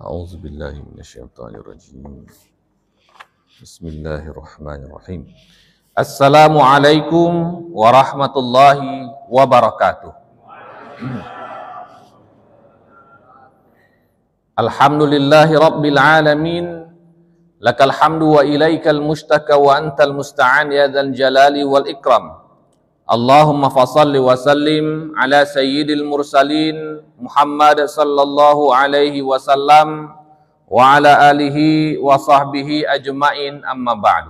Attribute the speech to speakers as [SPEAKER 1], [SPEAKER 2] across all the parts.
[SPEAKER 1] أعوذ بالله من الشيطان الرجيم بسم الله الرحمن الرحيم السلام عليكم ورحمة الله وبركاته الحمد لله رب العالمين لك الحمد وإليك المشتكى وأنت المستعان يا ذا الجلال والإكرام اللهم فصل وسلم على سيد المرسلين محمد صلى الله عليه وسلم وعلى آله وصحبه أجمعين أما بعد.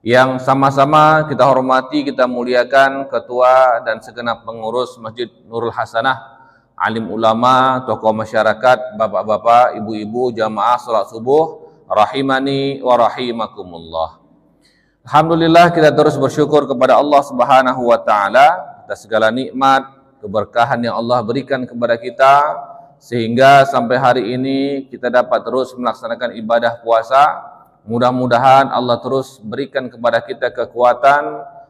[SPEAKER 1] Yang sama-sama kita hormati, kita muliakan ketua dan segenap pengurus Masjid Nurul Hasanah, alim ulama, tokoh masyarakat, bapak-bapak, ibu-ibu, jamaah salat subuh, rahimani wa rahimakumullah. Alhamdulillah, kita terus bersyukur kepada Allah Subhanahu wa taala atas segala nikmat, keberkahan yang Allah berikan kepada kita sehingga sampai hari ini kita dapat terus melaksanakan ibadah puasa. Mudah-mudahan Allah terus berikan kepada kita kekuatan,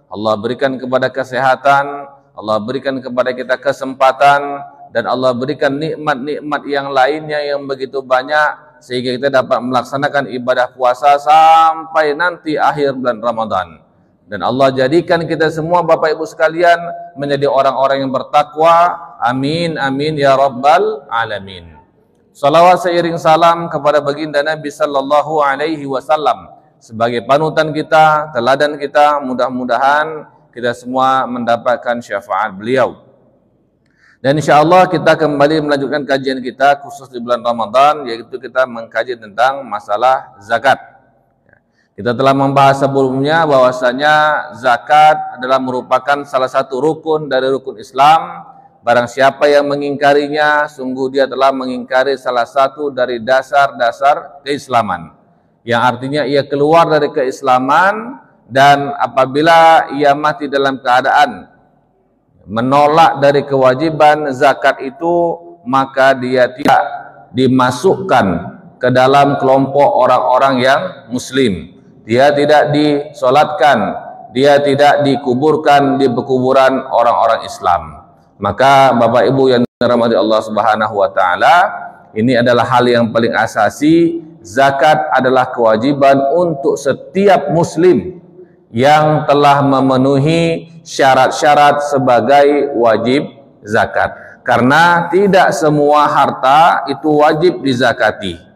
[SPEAKER 1] Allah berikan kepada kesehatan, Allah berikan kepada kita kesempatan, dan Allah berikan nikmat-nikmat yang lainnya yang begitu banyak sehingga kita dapat melaksanakan ibadah puasa sampai nanti akhir bulan Ramadan. Dan Allah jadikan kita semua Bapak Ibu sekalian menjadi orang-orang yang bertakwa. Amin, amin ya rabbal alamin. Salawat seiring salam kepada baginda Nabi sallallahu alaihi wasallam sebagai panutan kita, teladan kita. Mudah-mudahan kita semua mendapatkan syafaat beliau. Dan insya Allah kita kembali melanjutkan kajian kita khusus di bulan Ramadan, yaitu kita mengkaji tentang masalah zakat. Kita telah membahas sebelumnya bahwasanya zakat adalah merupakan salah satu rukun dari rukun Islam. Barang siapa yang mengingkarinya, sungguh dia telah mengingkari salah satu dari dasar-dasar keislaman. Yang artinya ia keluar dari keislaman, dan apabila ia mati dalam keadaan menolak dari kewajiban zakat itu, maka dia tidak dimasukkan ke dalam kelompok orang-orang yang muslim. Dia tidak disolatkan, dia tidak dikuburkan di pekuburan orang-orang Islam. Maka Bapak Ibu yang dirahmati Allah Subhanahu wa taala, ini adalah hal yang paling asasi. Zakat adalah kewajiban untuk setiap muslim yang telah memenuhi syarat-syarat sebagai wajib zakat. Karena tidak semua harta itu wajib dizakati.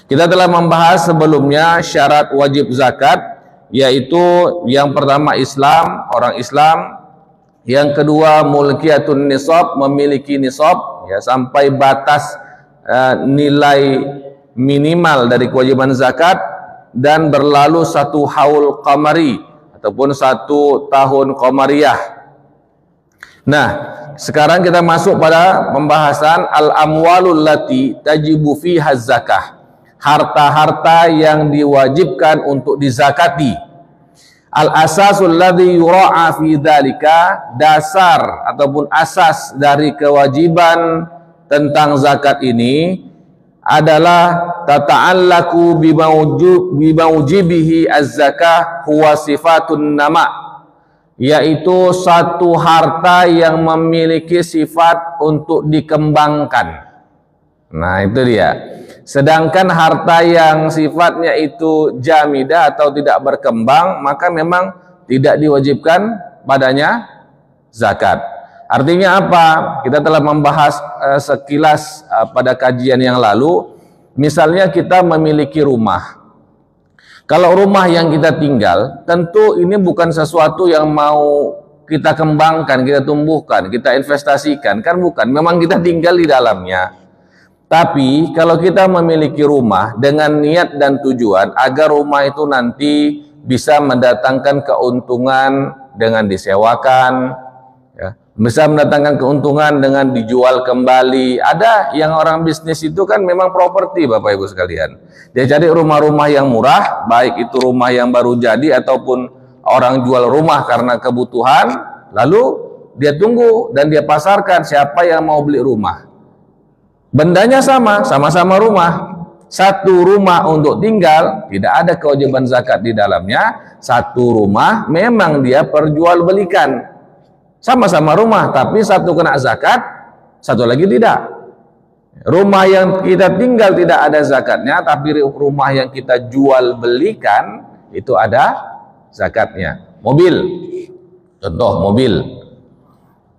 [SPEAKER 1] Kita telah membahas sebelumnya syarat wajib zakat, yaitu yang pertama Islam, orang Islam. Yang kedua mulkiyatun nisab, memiliki nisab, ya, sampai batas nilai minimal dari kewajiban zakat, dan berlalu satu haul qamari ataupun 1 tahun qamariyah. Nah, sekarang kita masuk pada pembahasan al-amwalul lati tajibu fiha zakah. Harta-harta yang diwajibkan untuk dizakati. Al-asasul ladzi yura'a fi dzalika, dasar ataupun asas dari kewajiban tentang zakat ini adalah tata'allaku bimaujibihi az-zakah huwa sifatun nama, yaitu satu harta yang memiliki sifat untuk dikembangkan. Nah, itu dia. Sedangkan harta yang sifatnya itu jamidah atau tidak berkembang, maka memang tidak diwajibkan padanya zakat. Artinya apa? Kita telah membahas sekilas pada kajian yang lalu. Misalnya kita memiliki rumah. Kalau rumah yang kita tinggal, tentu ini bukan sesuatu yang mau kita kembangkan, kita tumbuhkan, kita investasikan, kan bukan. Memang kita tinggal di dalamnya. Tapi kalau kita memiliki rumah dengan niat dan tujuan agar rumah itu nanti bisa mendatangkan keuntungan dengan disewakan, ya, bisa mendatangkan keuntungan dengan dijual kembali. Ada yang orang bisnis itu kan memang properti, Bapak Ibu sekalian. Dia cari rumah-rumah yang murah, baik itu rumah yang baru jadi ataupun orang jual rumah karena kebutuhan, lalu dia tunggu dan dia pasarkan siapa yang mau beli rumah. Bendanya sama-sama rumah. Satu rumah untuk tinggal, tidak ada kewajiban zakat di dalamnya. Satu rumah memang dia perjualbelikan. Sama-sama rumah, tapi satu kena zakat, satu lagi tidak. Rumah yang kita tinggal tidak ada zakatnya, tapi rumah yang kita jual belikan itu ada zakatnya. Mobil, contoh mobil.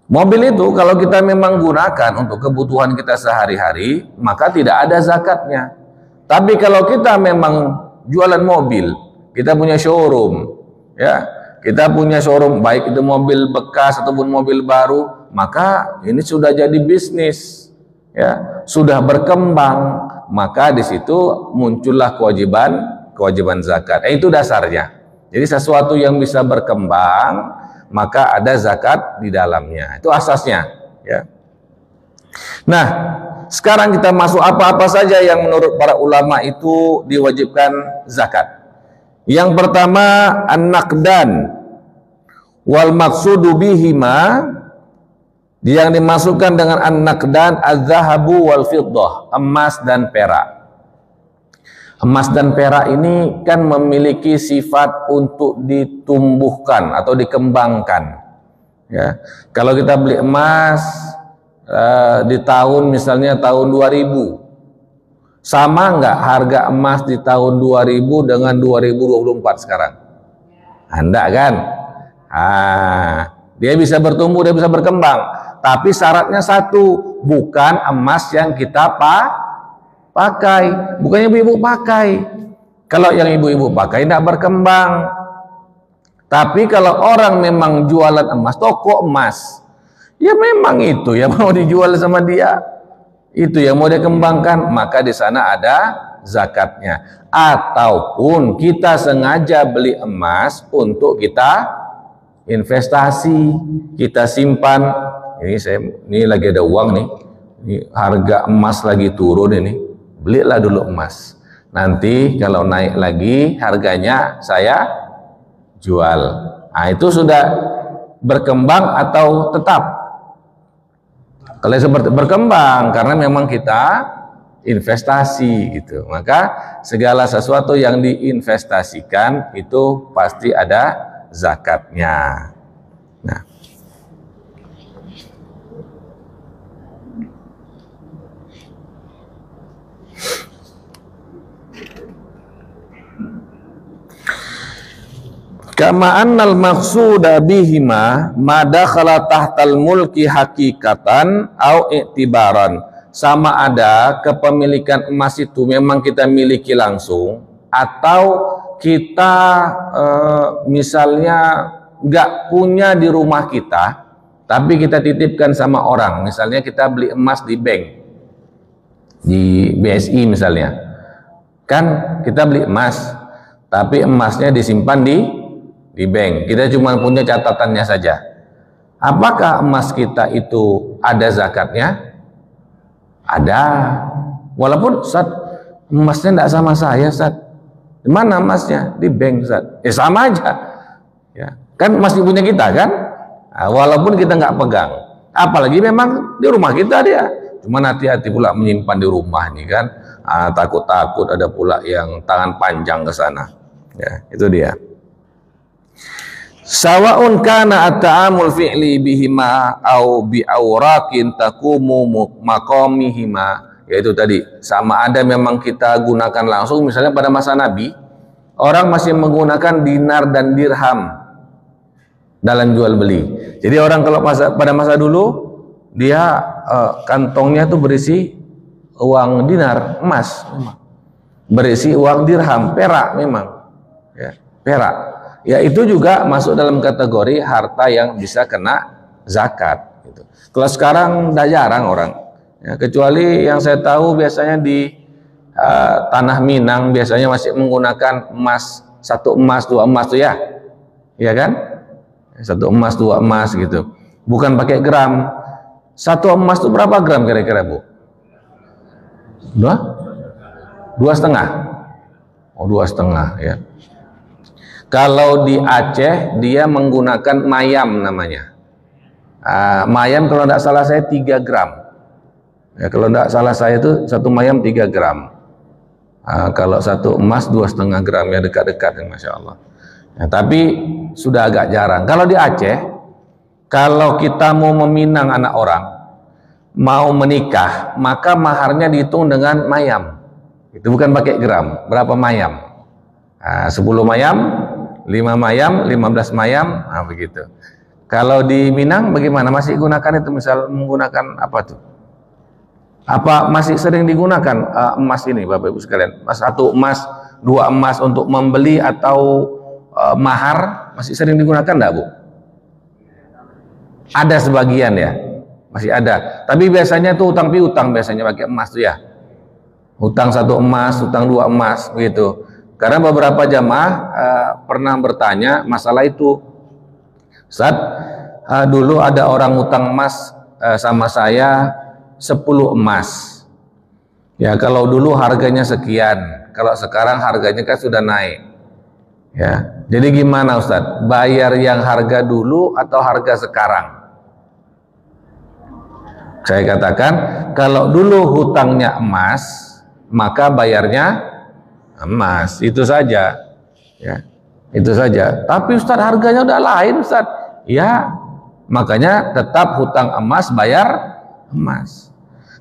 [SPEAKER 1] Mobil itu kalau kita memang gunakan untuk kebutuhan kita sehari-hari, maka tidak ada zakatnya. Tapi kalau kita memang jualan mobil, kita punya showroom, ya, kita punya showroom, baik itu mobil bekas ataupun mobil baru, maka ini sudah jadi bisnis. Ya, sudah berkembang, maka di situ muncullah kewajiban zakat. Itu dasarnya. Jadi sesuatu yang bisa berkembang, maka ada zakat di dalamnya. Itu asasnya, ya. Nah, sekarang kita masuk apa-apa saja yang menurut para ulama itu diwajibkan zakat. Yang pertama an-naqdan wal maqsudu bihima. Yang dimasukkan dengan an-naqdan az-zahabu wal fiddah, emas dan perak. Emas dan perak ini kan memiliki sifat untuk ditumbuhkan atau dikembangkan. Ya, kalau kita beli emas di tahun misalnya tahun 2000, sama nggak harga emas di tahun 2000 dengan 2024 sekarang? Anda kan? Dia bisa bertumbuh, dia bisa berkembang. Tapi syaratnya satu, bukan emas yang kita pakai, bukan yang ibu-ibu pakai. Kalau yang ibu-ibu pakai tidak berkembang. Tapi kalau orang memang jualan emas, toko emas, ya memang itu yang mau dijual sama dia, itu yang mau dikembangkan, maka di sana ada zakatnya. Ataupun kita sengaja beli emas untuk kita investasi, kita simpan. Ini lagi ada uang nih, ini harga emas lagi turun ini, belilah dulu emas. Nanti kalau naik lagi harganya saya jual. Nah, itu sudah berkembang atau tetap? Kalau seperti berkembang, karena memang kita investasi gitu. Maka segala sesuatu yang diinvestasikan itu pasti ada zakatnya. Nah, kama annal maqsuda bihima ma dakhala tahtal mulki hakikatan au i'tibaran. Sama ada kepemilikan emas itu memang kita miliki langsung, atau kita misalnya nggak punya di rumah kita, tapi kita titipkan sama orang. Misalnya kita beli emas di bank, di BSI misalnya, kan kita beli emas, tapi emasnya disimpan di bank, kita cuma punya catatannya saja. Apakah emas kita itu ada zakatnya? Ada. Walaupun Ustaz, emasnya tidak sama saya, Ustaz. Di mana emasnya? Di bank, Ustaz. Sama aja. Ya, kan masih punya kita kan? Nah, walaupun kita nggak pegang. Apalagi memang di rumah kita dia. Cuma hati-hati pula menyimpan di rumah nih kan. Takut-takut ada pula yang tangan panjang ke sana. Ya, itu dia. Sawa'un kana at-ta'amul fi'li bihima au bi'aurakin takumu maqamihima, yaitu tadi sama ada memang kita gunakan langsung. Misalnya pada masa Nabi orang masih menggunakan dinar dan dirham dalam jual beli. Jadi orang kalau pada masa dulu dia kantongnya itu berisi uang dinar emas, berisi uang dirham perak memang, ya, perak. Ya itu juga masuk dalam kategori harta yang bisa kena zakat gitu. Kalau sekarang udah jarang orang, ya, kecuali yang saya tahu biasanya di tanah Minang biasanya masih menggunakan emas, satu emas dua emas tuh ya, iya kan, satu emas dua emas gitu, bukan pakai gram. Satu emas tuh berapa gram kira-kira Bu? Dua setengah. Oh 2,5 ya. Kalau di Aceh dia menggunakan mayam namanya. Mayam kalau tidak salah saya 3 gram. Ya, kalau tidak salah saya itu satu mayam 3 gram. Kalau satu emas 2,5 gram, ya dekat-dekat, Masya Allah. Ya, tapi sudah agak jarang. Kalau di Aceh, kalau kita mau meminang anak orang, mau menikah, maka maharnya dihitung dengan mayam. Itu bukan pakai gram. Berapa mayam? 10 mayam, 5 mayam, 15 mayam, begitu. Kalau di Minang bagaimana? Masih gunakan itu, misal menggunakan apa tuh? Apa masih sering digunakan emas ini, Bapak Ibu sekalian? 1 emas, 2 emas untuk membeli atau mahar masih sering digunakan enggak, Bu? Ada sebagian ya, masih ada. Tapi biasanya tuh utang piutang biasanya pakai emas tuh ya. Utang 1 emas, utang 2 emas, begitu. Karena beberapa jamaah pernah bertanya masalah itu. Ustaz, dulu ada orang utang emas sama saya 10 emas. Ya, kalau dulu harganya sekian, kalau sekarang harganya kan sudah naik. Ya, jadi gimana Ustaz? Bayar yang harga dulu atau harga sekarang? Saya katakan, kalau dulu hutangnya emas, maka bayarnya emas, itu saja. Ya, itu saja. Tapi Ustaz, harganya udah lain Ustaz. Ya, makanya tetap hutang emas bayar emas.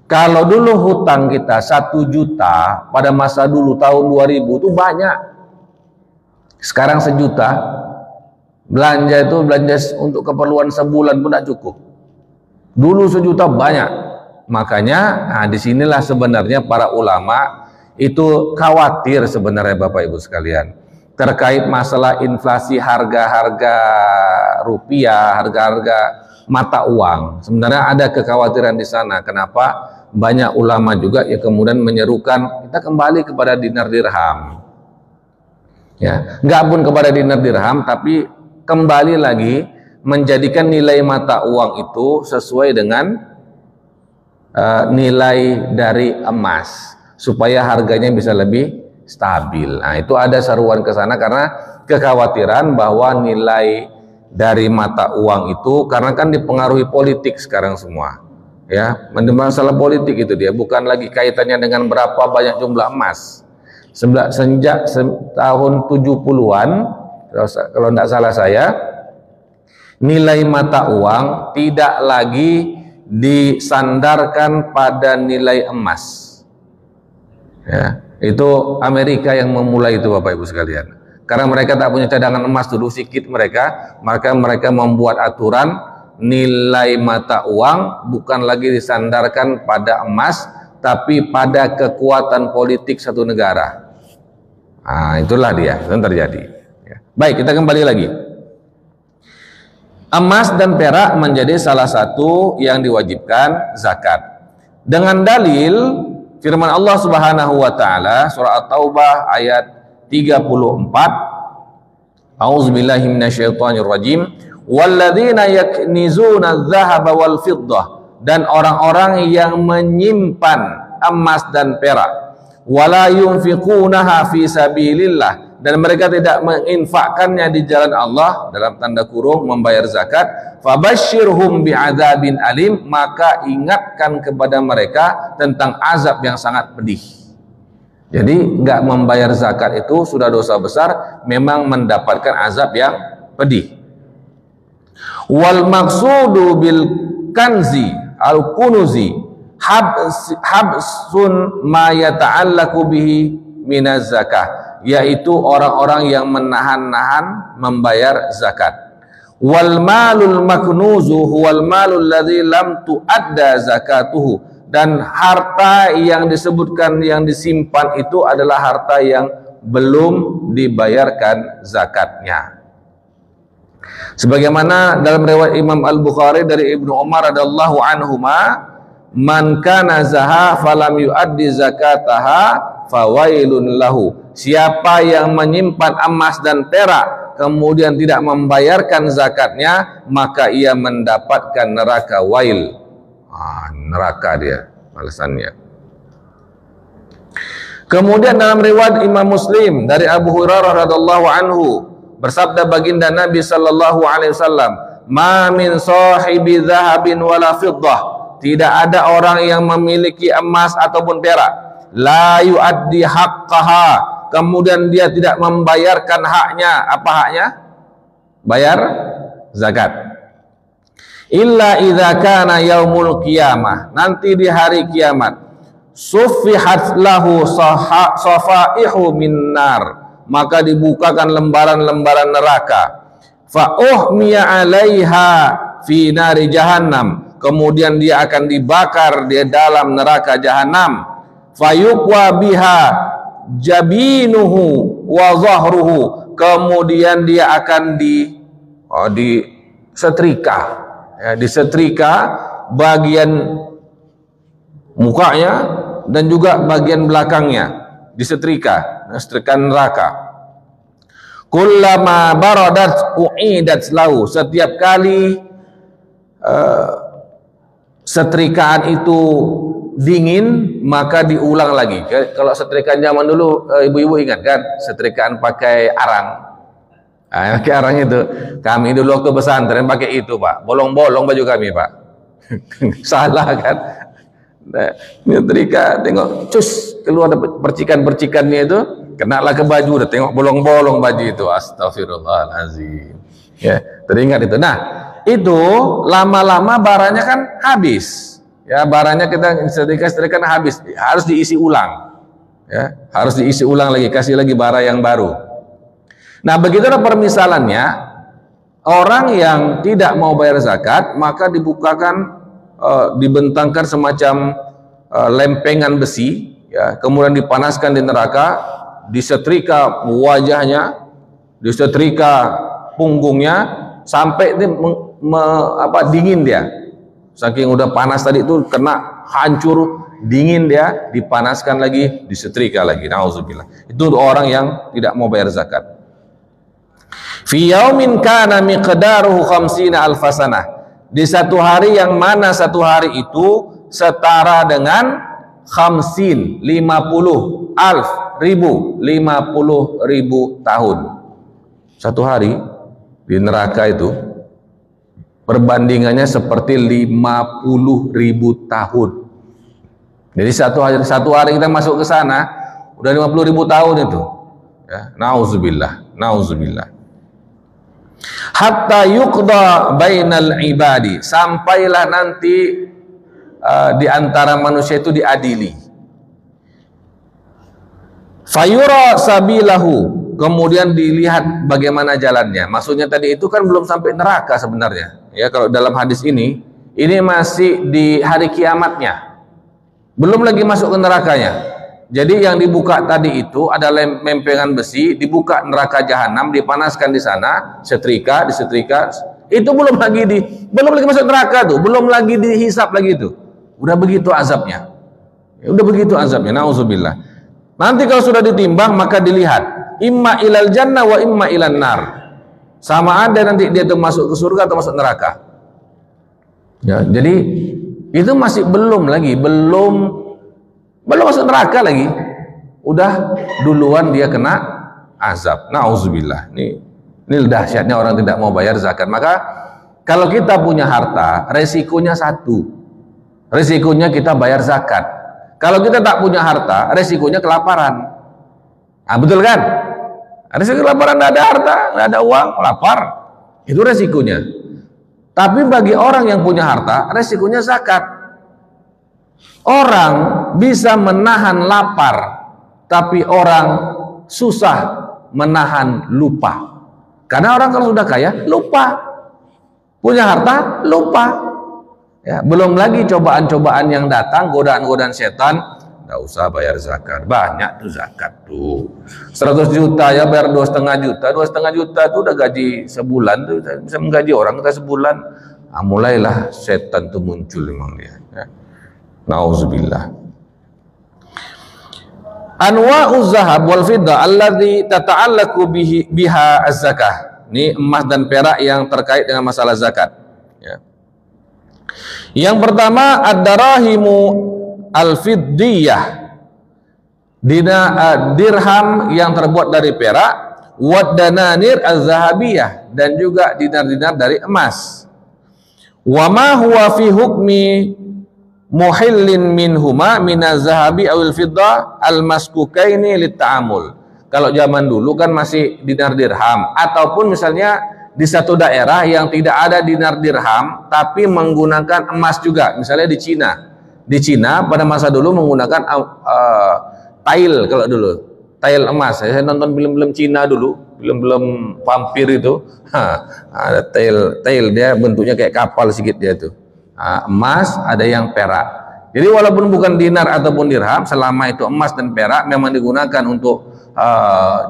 [SPEAKER 1] Kalau dulu hutang kita 1 juta pada masa dulu tahun 2000 itu banyak. Sekarang 1 juta. Belanja itu belanja untuk keperluan sebulan pun tidak cukup. Dulu 1 juta banyak. Makanya disinilah sebenarnya para ulama itu khawatir sebenarnya Bapak Ibu sekalian. Terkait masalah inflasi harga-harga rupiah, harga-harga mata uang. Sebenarnya ada kekhawatiran di sana. Kenapa? Banyak ulama juga yang kemudian menyerukan kita kembali kepada dinar dirham. Ya, nggak pun kepada dinar dirham, tapi kembali lagi menjadikan nilai mata uang itu sesuai dengan nilai dari emas, supaya harganya bisa lebih stabil. Nah, itu ada seruan ke sana karena kekhawatiran bahwa nilai dari mata uang itu karena kan dipengaruhi politik sekarang semua. Ya, masalah politik itu dia, bukan lagi kaitannya dengan berapa banyak jumlah emas. Sejak tahun 70-an, kalau tidak salah saya, nilai mata uang tidak lagi disandarkan pada nilai emas. Ya, itu Amerika yang memulai itu Bapak Ibu sekalian. Karena mereka tak punya cadangan emas dulu sedikit mereka, maka mereka membuat aturan nilai mata uang bukan lagi disandarkan pada emas, tapi pada kekuatan politik satu negara. Nah, itulah dia yang terjadi. Ya. Baik, kita kembali lagi. Emas dan perak menjadi salah satu yang diwajibkan zakat. Dengan dalil firman Allah Subhanahu wa taala surah At-Taubah ayat 34. A'udzubillahi minasyaitonir rajim. Walladzina yaknizuna adh-dhahaba wal fiddah, dan orang-orang yang menyimpan emas dan perak, wala yunfiqunaha fi sabilillah, dan mereka tidak menginfakkannya di jalan Allah, dalam tanda kurung membayar zakat, fabashshirhum bi'adzabin alim, maka ingatkan kepada mereka tentang azab yang sangat pedih. Jadi nggak membayar zakat itu sudah dosa besar, memang mendapatkan azab yang pedih. Wal maksudu bil kanzi al kunuzi habsun ma yata'allaqu bihi minaz zakah, yaitu orang-orang yang menahan-nahan membayar zakat. Wal malul maknuzu huwal malul ladzi lam tuadda zakatuhu, dan harta yang disebutkan yang disimpan itu adalah harta yang belum dibayarkan zakatnya. Sebagaimana dalam riwayat Imam Al-Bukhari dari Ibnu Umar radhiyallahu anhuma, man kana zaha falam yuaddi zakataha fawailun lahu, siapa yang menyimpan emas dan perak kemudian tidak membayarkan zakatnya, maka ia mendapatkan neraka wail. Neraka dia balasannya. Kemudian dalam riwayat Imam Muslim dari Abu Hurairah radhiyallahu anhu, bersabda baginda Nabi sallallahu alaihi wasallam, "Ma min sahibi dhahabin wala fiddah", tidak ada orang yang memiliki emas ataupun perak, la yuaddi haqqaha, kemudian dia tidak membayarkan haknya. Apa haknya? Bayar zakat. illa idza kana yaumul qiyamah, nanti di hari kiamat, suffihat lahu safaihu min nar, maka dibukakan lembaran-lembaran neraka, fa uhmiya 'alaiha fi nari jahannam, kemudian dia akan dibakar di dalam neraka jahanam, fayuqwa biha jabinuhu wa zahruhu, kemudian dia akan disetrika, ya, disetrika bagian mukanya dan juga bagian belakangnya, disetrika, setrikaan neraka. Kullama baradat u'idat lahu, setiap kali setrikaan itu dingin maka diulang lagi. Kalau setrikaan zaman dulu, ibu-ibu ingat kan, setrikaan pakai arang. Nah, pakai arang itu, kami dulu waktu pesantren pakai itu Pak, bolong-bolong baju kami Pak. Salah kan? Nah, nyetrika, tengok cus keluar ada percikan-percikannya itu, kenalah ke baju, udah tengok bolong-bolong baju itu. Astagfirullahalazim. Ya, teringat itu. Nah, itu lama-lama baranya kan habis. Ya, baranya kita setrika-setrikan habis, harus diisi ulang. Ya, harus diisi ulang lagi, kasih lagi bara yang baru. Nah, begitulah permisalannya orang yang tidak mau bayar zakat, maka dibukakan, dibentangkan semacam lempengan besi, ya, kemudian dipanaskan di neraka, disetrika wajahnya, disetrika punggungnya sampai dingin dia. Saking udah panas tadi itu kena hancur, dingin dia, dipanaskan lagi, disetrika lagi. Nauzubillah. Itu orang yang tidak mau bayar zakat. Fi yaumin kana miqdaruhu 50 alfasanah. Di satu hari yang mana satu hari itu setara dengan 50 ribu tahun. Satu hari di neraka itu perbandingannya seperti 50.000 tahun. Jadi satu hari kita masuk ke sana udah 50.000 tahun itu. Ya, nauzubillah, nauzubillah. Hatta yuqda bainal ibadi, sampailah nanti di antara manusia itu diadili. Fayura sabilahu, kemudian dilihat bagaimana jalannya. Maksudnya tadi itu kan belum sampai neraka sebenarnya. Ya, kalau dalam hadis ini masih di hari kiamatnya. Belum lagi masuk ke nerakanya. Jadi yang dibuka tadi itu ada lempengan besi, dibuka neraka jahanam, dipanaskan di sana, setrika, disetrika. Itu belum lagi masuk neraka tuh, belum lagi dihisap lagi itu. Udah begitu azabnya. Ya, udah begitu azabnya. Nauzubillah. Nanti kalau sudah ditimbang maka dilihat imma ilal jannah wa imma ilan nar. Sama ada nanti dia tuh masuk ke surga atau masuk neraka. Ya, jadi itu masih belum masuk neraka lagi, udah duluan dia kena azab. Nauzubillah. Ini dahsyatnya orang tidak mau bayar zakat. Maka kalau kita punya harta, resikonya satu, resikonya kita bayar zakat. Kalau kita tak punya harta, resikonya kelaparan. Nah, betul kan? Resiko kelaparan, nggak ada harta, nggak ada uang, lapar, itu resikonya. Tapi bagi orang yang punya harta, resikonya zakat. Orang bisa menahan lapar, tapi orang susah menahan lupa. Karena orang kalau sudah kaya, lupa. Punya harta, lupa. Ya, belum lagi cobaan-cobaan yang datang, godaan-godaan setan. Nggak usah bayar zakat, banyak tuh zakat tuh. 100 juta ya bayar 2,5 juta. 2,5 juta tuh udah gaji sebulan tuh, bisa menggaji orang kita sebulan. Nah, mulailah setan tuh muncul memang dia. Ya. Nauzubillah. Anwa'uz zahab wal fiddah alladzi tata'allaqu biha az-zakah. Ini emas dan perak yang terkait dengan masalah zakat. Ya. Yang pertama ad-darahimu al-fiddiyah, dirham yang terbuat dari perak, wad dananir az-zahabiyah, dan juga dinar-dinar dari emas. Wa ma huwa fi hukmi muhillin minhuma minaz zahabi awil fiddah al-maskukaini lit-ta'amul. Kalau zaman dulu kan masih dinar dirham ataupun misalnya di satu daerah yang tidak ada dinar dirham tapi menggunakan emas juga, misalnya di Cina. Di Cina pada masa dulu menggunakan tail, kalau dulu tail emas. Saya nonton film-film Cina dulu, film-film vampir itu, ada tail dia bentuknya kayak kapal sedikit dia tuh. Emas, ada yang perak. Jadi walaupun bukan dinar ataupun dirham, selama itu emas dan perak memang digunakan untuk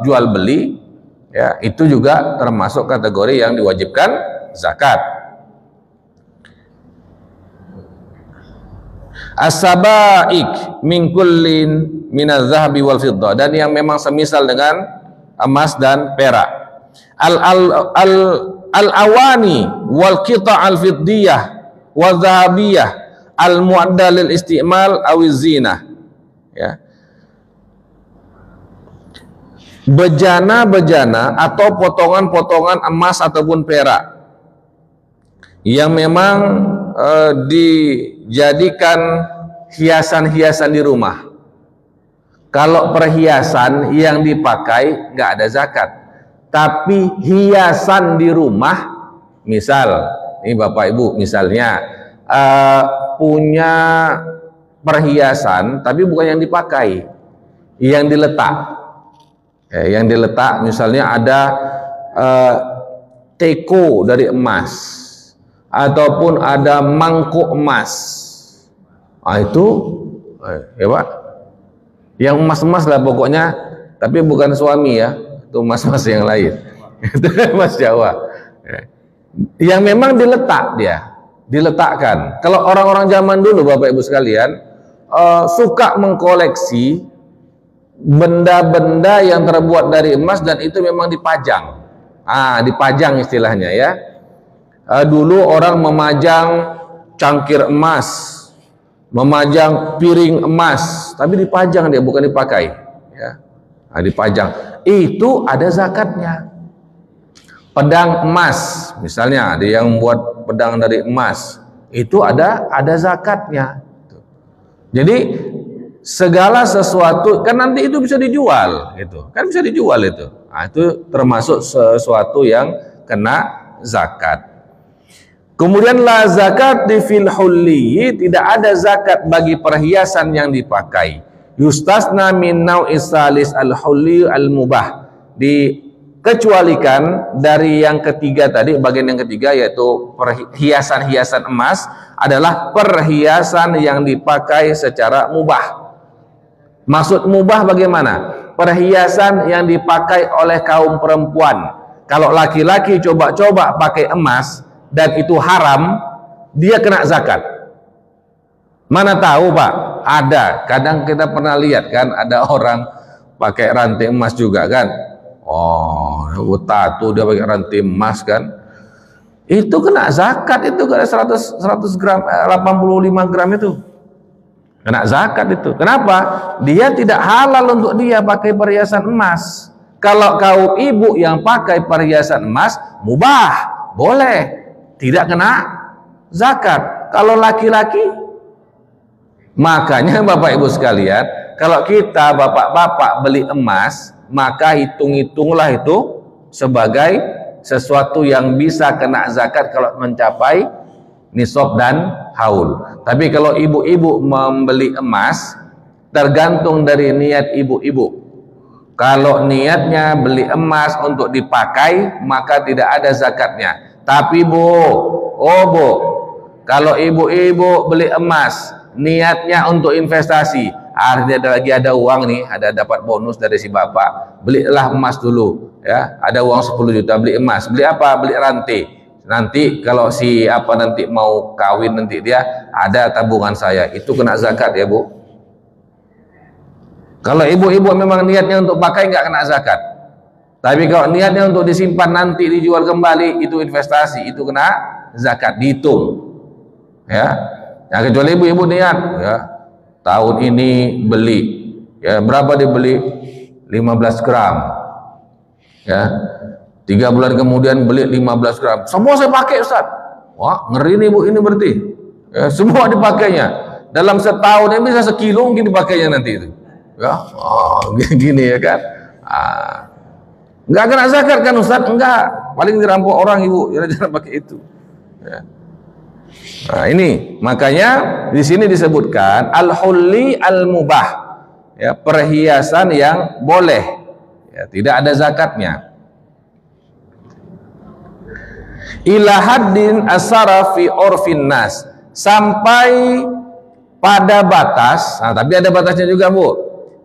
[SPEAKER 1] jual beli, ya, itu juga termasuk kategori yang diwajibkan zakat. As-sabaik min kullin minaz zahabi wal fiddah, dan yang memang semisal dengan emas dan perak. Al-awani wal qita' al-fiddiyah wal zahabiyah al-mu'adda lil isti'mal awiz zinah, ya. Bejana-bejana atau potongan-potongan emas ataupun perak yang memang dijadikan hiasan-hiasan di rumah. Kalau perhiasan yang dipakai nggak ada zakat, tapi hiasan di rumah, misal ini Bapak Ibu misalnya punya perhiasan tapi bukan yang dipakai, yang diletak. Yang diletak, misalnya ada teko dari emas ataupun ada mangkuk emas, itu ya Pak, yang emas-emas lah pokoknya, tapi bukan suami ya, itu emas-emas yang lain. Itu emas Jawa, yang memang diletakkan. Kalau orang-orang zaman dulu Bapak Ibu sekalian suka mengkoleksi benda-benda yang terbuat dari emas, dan itu memang dipajang. Dipajang istilahnya ya. Dulu orang memajang cangkir emas, memajang piring emas, tapi dipajang dia, bukan dipakai ya. Dipajang. Itu ada zakatnya. Pedang emas, misalnya ada yang buat pedang dari emas, itu ada zakatnya. Jadi segala sesuatu kan nanti itu bisa dijual, gitu kan, bisa dijual itu. Itu termasuk sesuatu yang kena zakat. Kemudian la zakat di fil hulli, tidak ada zakat bagi perhiasan yang dipakai. Yustasna min nau'is salis al hulli al mubah, dikecualikan dari yang ketiga tadi, bagian yang ketiga, yaitu perhiasan-hiasan emas adalah perhiasan yang dipakai secara mubah. Maksud mubah bagaimana? Perhiasan yang dipakai oleh kaum perempuan. Kalau laki-laki coba-coba pakai emas dan itu haram, dia kena zakat. Mana tahu Pak, ada, kadang kita pernah lihat kan, ada orang pakai rantai emas juga kan. Tato dia pakai rantai emas kan, itu kena zakat. Itu ada 100 gram, 85 gram itu kena zakat itu. Kenapa? Dia tidak halal untuk dia pakai perhiasan emas. Kalau kaum ibu yang pakai perhiasan emas, mubah, boleh, tidak kena zakat. Kalau laki-laki, makanya Bapak Ibu sekalian, kalau kita bapak-bapak beli emas, maka hitung-hitunglah itu sebagai sesuatu yang bisa kena zakat kalau mencapai nisab dan haul. Tapi kalau ibu-ibu membeli emas, tergantung dari niat ibu-ibu. Kalau niatnya beli emas untuk dipakai, maka tidak ada zakatnya. Tapi Bu, kalau ibu-ibu beli emas, niatnya untuk investasi, lagi ada uang nih, ada dapat bonus dari si bapak, belilah emas dulu ya, ada uang 10 juta, beli emas. Beli apa? Beli rantai. Nanti kalau si nanti mau kawin, nanti dia ada tabungan saya, itu kena zakat ya Bu. Kalau ibu-ibu memang niatnya untuk pakai, nggak kena zakat. Tapi kalau niatnya untuk disimpan nanti dijual kembali, itu investasi, itu kena zakat, dihitung ya. Kecuali ibu-ibu niat ya, tahun ini beli ya, berapa dibeli? 15 gram ya, 3 bulan kemudian beli 15 gram, semua saya pakai Ustaz. Wah, ngeri nih Bu, ini berarti ya, semua dipakainya. Dalam setahun ini bisa sekilo mungkin dipakainya nanti itu ya. Gini ya kan, nggak kena zakat kan Ustaz? Enggak, paling dirampok orang ibu, jangan pakai itu. Ya. Nah, ini makanya di sini disebutkan al-hulli al-mubah, ya, perhiasan yang boleh, ya, tidak ada zakatnya. Ila haddin asara fi urfin nas, sampai pada batas, nah, tapi ada batasnya juga Bu,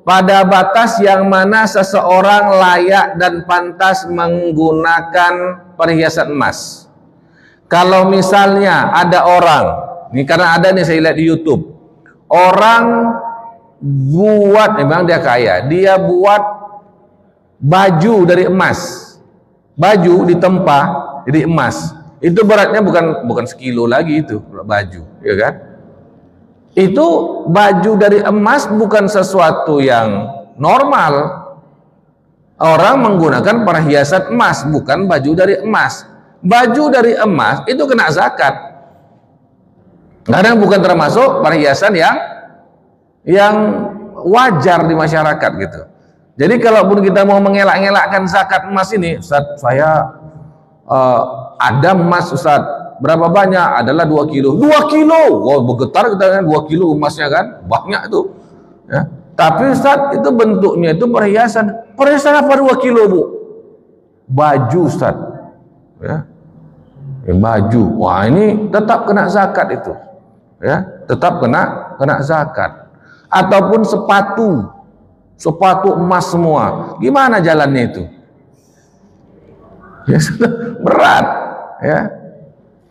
[SPEAKER 1] pada batas yang mana seseorang layak dan pantas menggunakan perhiasan emas. Kalau misalnya ada orang, ini karena ada nih saya lihat di YouTube, orang buat, memang dia kaya, dia buat baju dari emas, baju ditempa jadi emas, itu beratnya bukan sekilo lagi itu baju, ya kan? Itu baju dari emas bukan sesuatu yang normal. Orang menggunakan perhiasan emas, bukan baju dari emas. Baju dari emas itu kena zakat. Kadang bukan termasuk perhiasan yang wajar di masyarakat gitu. Jadi kalaupun kita mau mengelak-ngelakkan zakat emas ini, Ustaz, saya ada emas Ustaz, berapa banyak? Adalah 2 kilo. 2 kilo, wow, bergetar kita kan, 2 kilo emasnya kan, banyak itu. Ya. Tapi Ustaz, itu bentuknya itu perhiasan. Perhiasan apa 2 kilo Bu? Baju Ustaz. Ya. Baju. Wah, ini tetap kena zakat itu. Ya, tetap kena zakat. Ataupun sepatu emas semua. Gimana jalannya itu? Ya sudah berat, ya.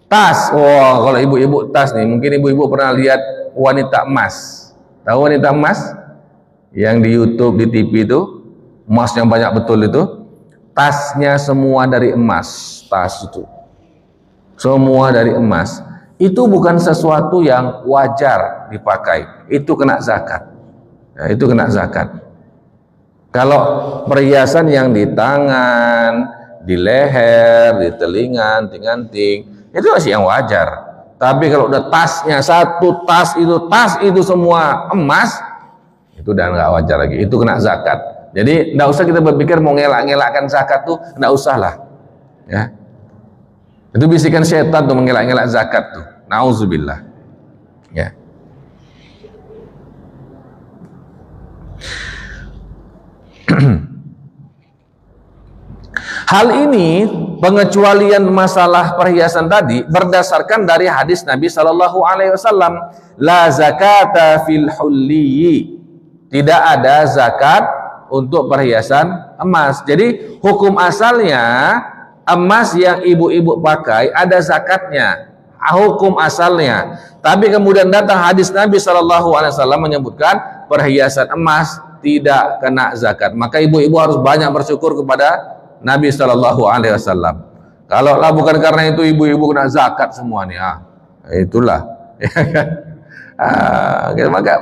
[SPEAKER 1] Tas, wah, kalau ibu-ibu tas nih, mungkin ibu-ibu pernah lihat wanita emas. Tahu wanita emas? Yang di YouTube, di TV itu, emas yang banyak betul itu, tasnya semua dari emas, tas itu. Semua dari emas. Itu bukan sesuatu yang wajar dipakai. Itu kena zakat. Ya, itu kena zakat. Kalau perhiasan yang di tangan, di leher, di telinga, anting-anting, itu masih yang wajar. Tapi kalau udah tasnya satu tas itu semua emas, itu udah nggak wajar lagi. Itu kena zakat. Jadi nggak usah kita berpikir mau ngelak-ngelakkan zakat tuh, nggak usah lah. Ya, itu bisikan setan tuh mengelak-ngelak zakat tuh. Nauzubillah. Ya. Hal ini, pengecualian masalah perhiasan tadi berdasarkan dari hadis Nabi Shallallahu Alaihi Wasallam, la zakata fil hulli, tidak ada zakat untuk perhiasan emas. Jadi hukum asalnya emas yang ibu-ibu pakai ada zakatnya, hukum asalnya. Tapi kemudian datang hadis Nabi Shallallahu Alaihi Wasallam menyebutkan perhiasan emas tidak kena zakat. Maka ibu-ibu harus banyak bersyukur kepada Nabi Shallallahu Alaihi Wasallam. Kalau lah bukan karena itu ibu-ibu kena zakat semua nih, itulah.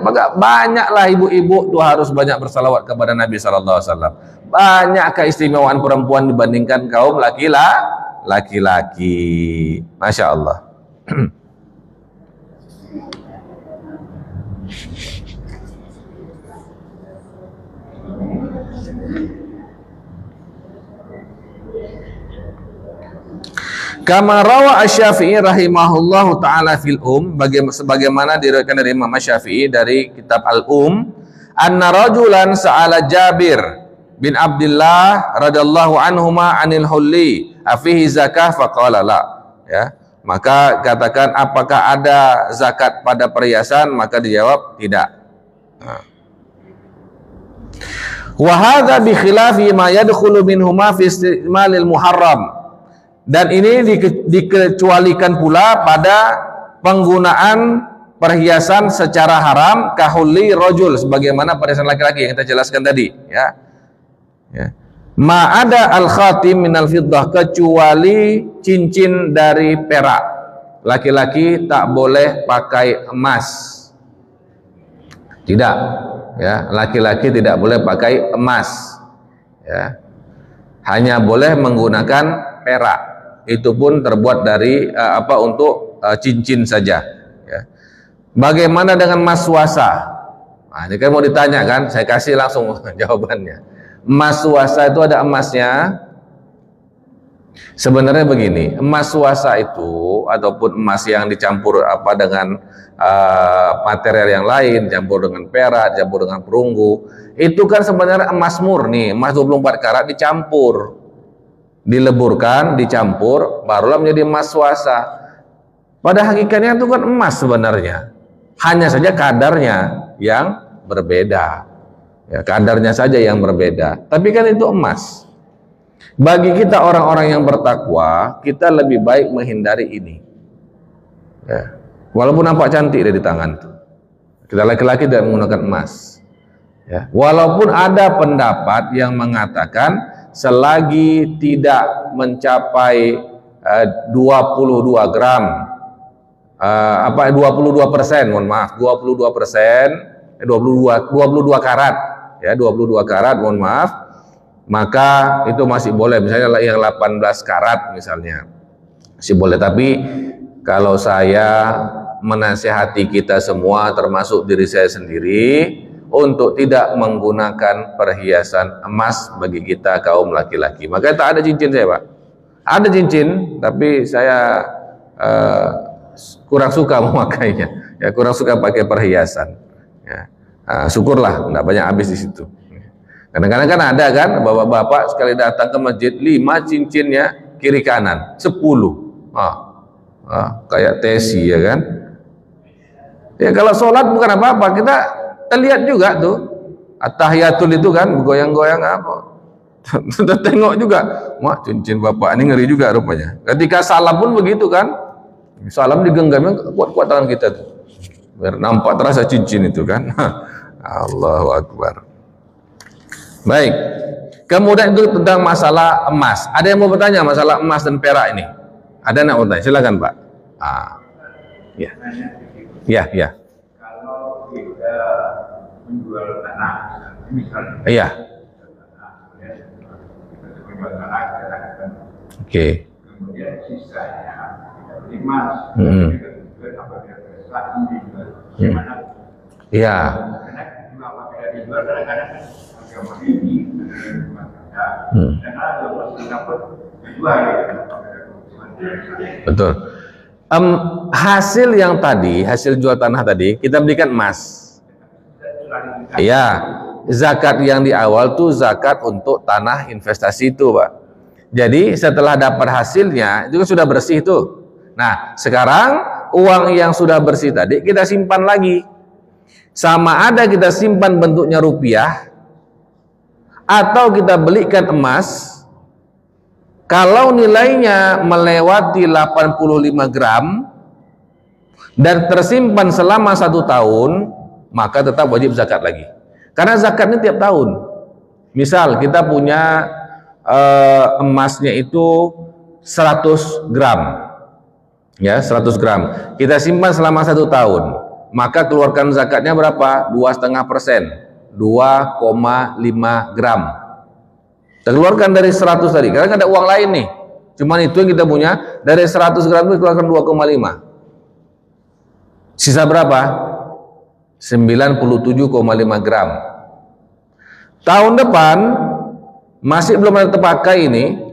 [SPEAKER 1] Maka banyaklah ibu-ibu tuh harus banyak bersalawat kepada Nabi Shallallahu Alaihi Wasallam. Banyak keistimewaan perempuan dibandingkan kaum laki-laki. Masya Allah. Kama rawa Asy-Syafi'i rahimahullahu taala fil sebagaimana diriwayatkan dari Imam Asy-Syafi'i dari kitab Al-Um, anna rajulan sa'ala Jabir bin Abdullah radhiyallahu anhuma anil hulli afihi zakah faqala la, ya. Maka katakan apakah ada zakat pada perhiasan, maka dijawab tidak. Wa hadza bi khilafi ma yadkhulu minhuma fi istimalil muharram. Dan ini dikecualikan pula pada penggunaan perhiasan secara haram, kahuli rojul, sebagaimana perhiasan laki-laki yang kita jelaskan tadi, ya. Ma ada al khatim minal fiddah, kecuali cincin dari perak. Laki-laki tak boleh pakai emas, tidak, ya. Laki-laki tidak boleh pakai emas, ya. Hanya boleh menggunakan perak. Itu pun terbuat dari untuk cincin saja, ya. Bagaimana dengan emas swasta? Nah, ini kan mau ditanya kan, saya kasih langsung jawabannya. Emas swasta itu ada emasnya, Sebenarnya begini, emas swasta itu ataupun emas yang dicampur dengan material yang lain, campur dengan perak, campur dengan perunggu, itu kan sebenarnya emas murni, emas 24 karat dicampur, dileburkan, dicampur, barulah menjadi emas swasta. Pada hakikatnya itu kan emas sebenarnya, hanya saja kadarnya yang berbeda, ya, kadarnya saja yang berbeda, tapi kan itu emas. Bagi kita orang-orang yang bertakwa, kita lebih baik menghindari ini, ya. Walaupun nampak cantik dari tangan itu, kita laki-laki tidak menggunakan emas, ya. Walaupun ada pendapat yang mengatakan selagi tidak mencapai 22 gram, 22%, mohon maaf, 22%, 22 karat, ya, 22 karat, mohon maaf, maka itu masih boleh. Misalnya yang 18 karat misalnya masih boleh. Tapi kalau saya menasihati kita semua, termasuk diri saya sendiri, untuk tidak menggunakan perhiasan emas bagi kita kaum laki-laki. Makanya tak ada cincin saya, Pak. Ada cincin, tapi saya kurang suka memakainya, ya, kurang suka pakai perhiasan, ya. Syukurlah tidak banyak habis di situ. Kadang-kadang kan ada kan bapak-bapak sekali datang ke masjid 5 cincinnya kiri kanan, 10, kayak tesi, ya kan. Ya kalau sholat bukan apa-apa, kita lihat juga tuh at-tahiyatul itu kan goyang-goyang apa. Kita tengok juga, wah cincin bapak ini ngeri juga rupanya. Ketika salam pun begitu kan, salam digenggamnya kuat-kuat tangan kita tuh, biar nampak terasa cincin itu kan. Allahu Akbar. Baik, kemudian itu tentang masalah emas. Ada yang mau bertanya masalah emas dan perak ini? Ada yang mau bertanya? Silakan Pak. Ya. Ya, ya.
[SPEAKER 2] Kalau kita menjual tanah, misalnya.
[SPEAKER 1] Iya.
[SPEAKER 2] Menjual tanah,
[SPEAKER 1] oke.
[SPEAKER 2] Kemudian sisanya kita beli emas. Kemudian apabila besar dijual, gimana?
[SPEAKER 1] Iya.
[SPEAKER 2] Karena apabila dijual kadang-kadang agama ini dan ada emas dapat dijual.
[SPEAKER 1] Betul. Hasil yang tadi, hasil jual tanah tadi, kita belikan emas. Iya, zakat yang di awal tuh zakat untuk tanah investasi itu, Pak. Jadi setelah dapat hasilnya, itu sudah bersih tuh. Nah, sekarang uang yang sudah bersih tadi kita simpan lagi. Sama ada kita simpan bentuknya rupiah, atau kita belikan emas. Kalau nilainya melewati 85 gram dan tersimpan selama 1 tahun, maka tetap wajib zakat lagi. Karena zakatnya tiap tahun. Misal kita punya emasnya itu 100 gram, ya 100 gram. Kita simpan selama 1 tahun, maka keluarkan zakatnya berapa? 2,5%, 2,5 gram. Kita keluarkan dari 100 tadi, karena ada uang lain nih, cuman itu yang kita punya. Dari 100 gram itu keluarkan 2,5. Sisa berapa? 97,5 gram. Tahun depan masih belum ada terpakai ini,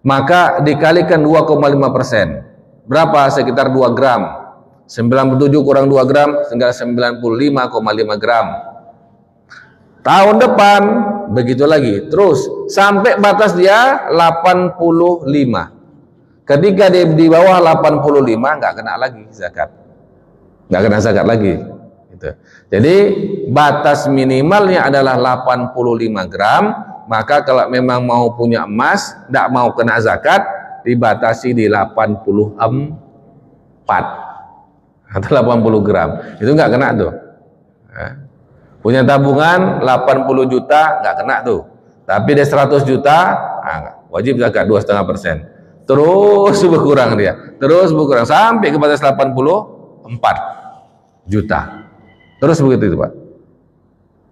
[SPEAKER 1] maka dikalikan 2,5%. Berapa? Sekitar 2 gram. 97 kurang 2 gram, sehingga 95,5 gram. Tahun depan begitu lagi, terus sampai batas dia 85. Ketika dia di bawah 85 nggak kena lagi zakat, nggak kena zakat lagi. Gitu. Jadi batas minimalnya adalah 85 gram. Maka kalau memang mau punya emas, nggak mau kena zakat, dibatasi di 84 atau 80 gram. Itu nggak kena tuh. Punya tabungan 80 juta nggak kena tuh, tapi dia 100 juta wajib zakat 2,5%. Terus berkurang dia, terus berkurang sampai ke batas 84 juta. Terus begitu itu, Pak.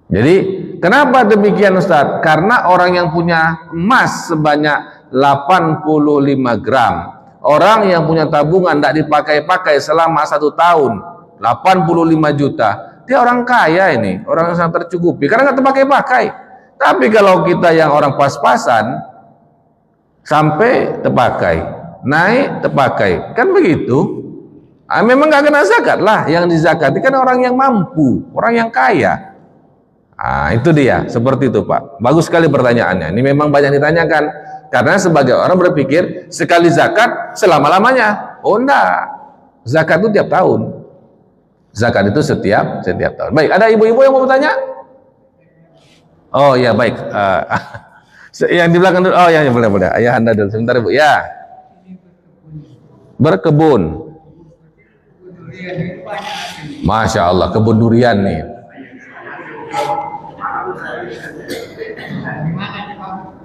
[SPEAKER 1] Jadi kenapa demikian, Ustadz? Karena orang yang punya emas sebanyak 85 gram, orang yang punya tabungan tidak dipakai-pakai selama 1 tahun 85 juta, dia orang kaya ini, orang yang sangat tercukupi karena nggak terpakai-pakai. Tapi kalau kita yang orang pas-pasan, sampai terpakai, naik terpakai, kan begitu. Memang nggak kena zakat lah. Yang dizakati kan orang yang mampu, orang yang kaya. Itu dia, seperti itu Pak. Bagus sekali pertanyaannya. Ini memang banyak ditanyakan karena sebagai orang berpikir sekali zakat selama-lamanya. Oh enggak, zakat itu tiap tahun. Zakat itu setiap tahun. Baik, ada ibu-ibu yang mau bertanya? Oh ya baik. Yang di belakang dulu. Oh ya boleh. Ayah Anda dulu sebentar Ibu. Ya. Berkebun. Masya Allah, kebun durian nih.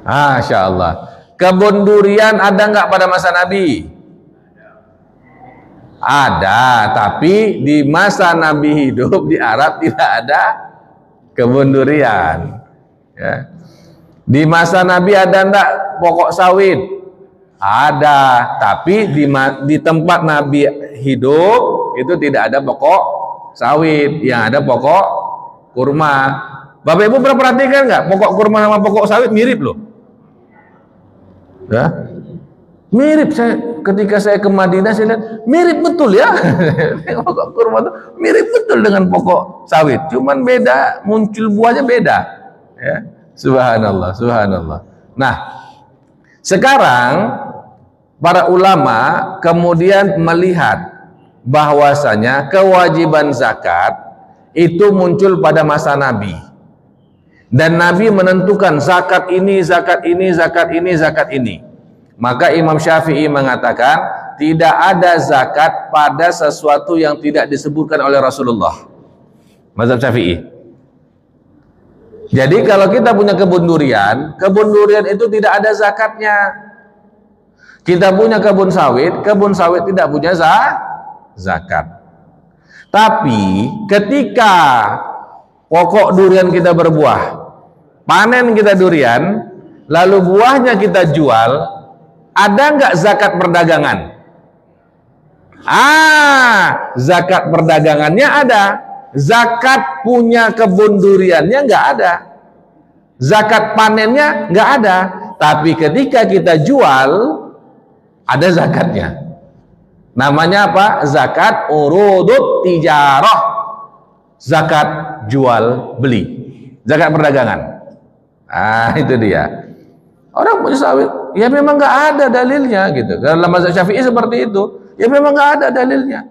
[SPEAKER 1] Masya Allah. Kebun durian ada nggak pada masa Nabi? Ada, tapi di masa Nabi hidup di Arab tidak ada kebun durian. Ya. Di masa Nabi ada enggak pokok sawit? Ada, tapi di tempat Nabi hidup itu tidak ada pokok sawit, yang ada pokok kurma. Bapak Ibu pernah perhatikan nggak pokok kurma sama pokok sawit mirip loh? Ya, mirip. Ketika saya ke Madinah saya lihat mirip betul ya. Pokok kurma itu mirip betul dengan pokok sawit, cuman beda, muncul buahnya beda. Ya, subhanallah. Nah, sekarang para ulama kemudian melihat bahwasanya kewajiban zakat itu muncul pada masa Nabi, dan Nabi menentukan zakat ini, zakat ini, zakat ini, zakat ini. Maka Imam Syafi'i mengatakan tidak ada zakat pada sesuatu yang tidak disebutkan oleh Rasulullah. Mazhab Syafi'i. Jadi kalau kita punya kebun durian itu tidak ada zakatnya. Kita punya kebun sawit tidak punya zakat. Tapi ketika pokok durian kita berbuah, panen kita durian, lalu buahnya kita jual, ada nggak zakat perdagangan? Zakat perdagangannya ada. Zakat punya kebun duriannya nggak ada. Zakat panennya nggak ada. Tapi ketika kita jual, ada zakatnya. Namanya apa? Zakat urudut tijarah. Zakat jual beli. Zakat perdagangan. Itu dia. Orang punya sawit, ya memang nggak ada dalilnya gitu. Dalam mazhab Syafi'i seperti itu, ya memang nggak ada dalilnya.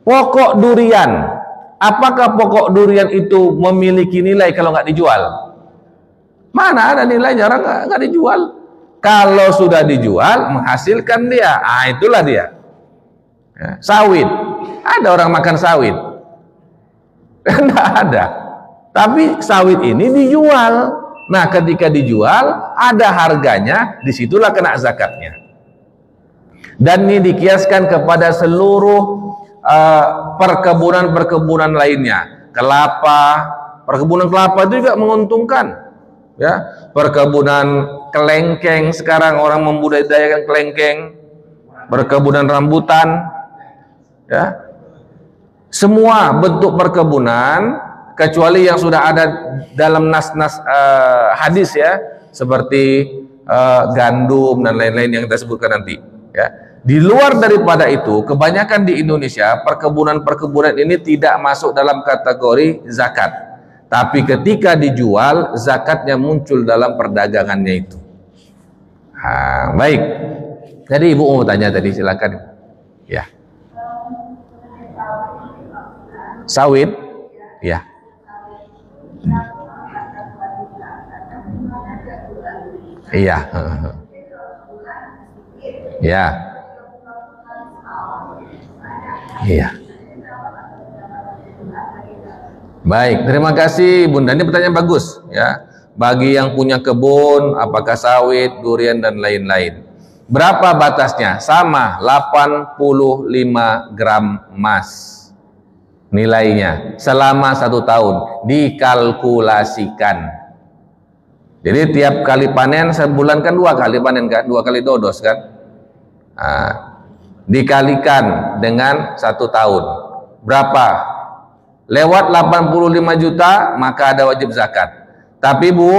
[SPEAKER 1] Pokok durian, apakah pokok durian itu memiliki nilai kalau nggak dijual? Mana ada nilainya, orang nggak dijual. Kalau sudah dijual, menghasilkan dia. Itulah dia. Ya, sawit, ada orang makan sawit? Nggak ada. Tapi sawit ini dijual. Nah, ketika dijual, ada harganya, disitulah kena zakatnya. Dan ini dikiaskan kepada seluruh perkebunan-perkebunan lainnya. Perkebunan kelapa itu juga menguntungkan. Ya, perkebunan kelengkeng, sekarang orang membudidayakan kelengkeng, perkebunan rambutan, ya, semua bentuk perkebunan kecuali yang sudah ada dalam nas-nas hadis ya, seperti gandum dan lain-lain yang kita sebutkan nanti. Ya, di luar daripada itu, kebanyakan di Indonesia perkebunan-perkebunan ini tidak masuk dalam kategori zakat. Tapi ketika dijual, zakatnya muncul dalam perdagangannya itu. Baik. Jadi Ibu mau tanya tadi, silakan. Ya. Sawit. Ya. Iya. Ya. Iya. Baik, terima kasih Bunda. Ini pertanyaan bagus ya. Bagi yang punya kebun, apakah sawit, durian dan lain-lain. Berapa batasnya? Sama, 85 gram emas nilainya selama 1 tahun, dikalkulasikan. Jadi tiap kali panen sebulan kan 2 kali panen kan, 2 kali dodos kan. Dikalikan dengan 1 tahun, berapa? Lewat 85 juta maka ada wajib zakat. Tapi Bu,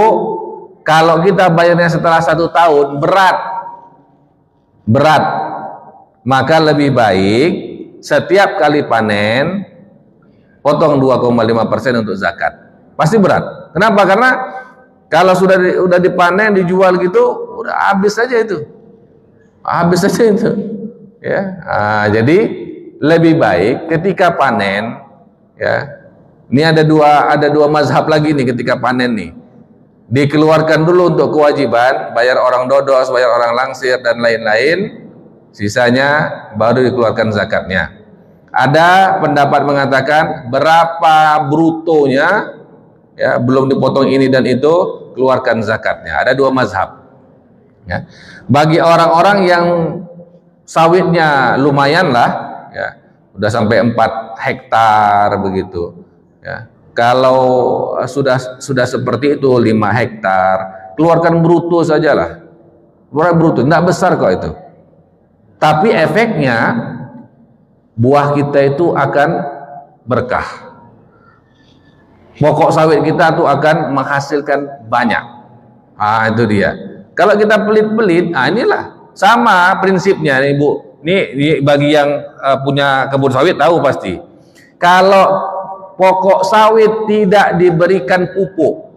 [SPEAKER 1] kalau kita bayarnya setelah 1 tahun berat, berat, maka lebih baik setiap kali panen potong 2,5% untuk zakat. Pasti berat. Kenapa? Karena kalau sudah dipanen, dijual gitu, udah habis saja itu. Habis saja itu. Ya. Nah, jadi lebih baik ketika panen, ya. Ini ada dua mazhab lagi nih ketika panen nih. Dikeluarkan dulu untuk kewajiban, bayar orang dodos, bayar orang langsir dan lain-lain, sisanya baru dikeluarkan zakatnya. Ada pendapat mengatakan berapa brutonya, ya, belum dipotong ini dan itu, keluarkan zakatnya. Ada dua mazhab. Ya. Bagi orang-orang yang sawitnya lumayan lah, ya, udah sampai 4 hektar begitu, ya. Kalau sudah seperti itu 5 hektar, keluarkan bruto sajalah. Keluarkan bruto, tidak besar kok itu. Tapi efeknya buah kita itu akan berkah. Pokok sawit kita tuh akan menghasilkan banyak. Ah, itu dia. Kalau kita pelit-pelit, inilah sama prinsipnya nih Bu. Ini bagi yang punya kebun sawit tahu pasti. Kalau pokok sawit tidak diberikan pupuk,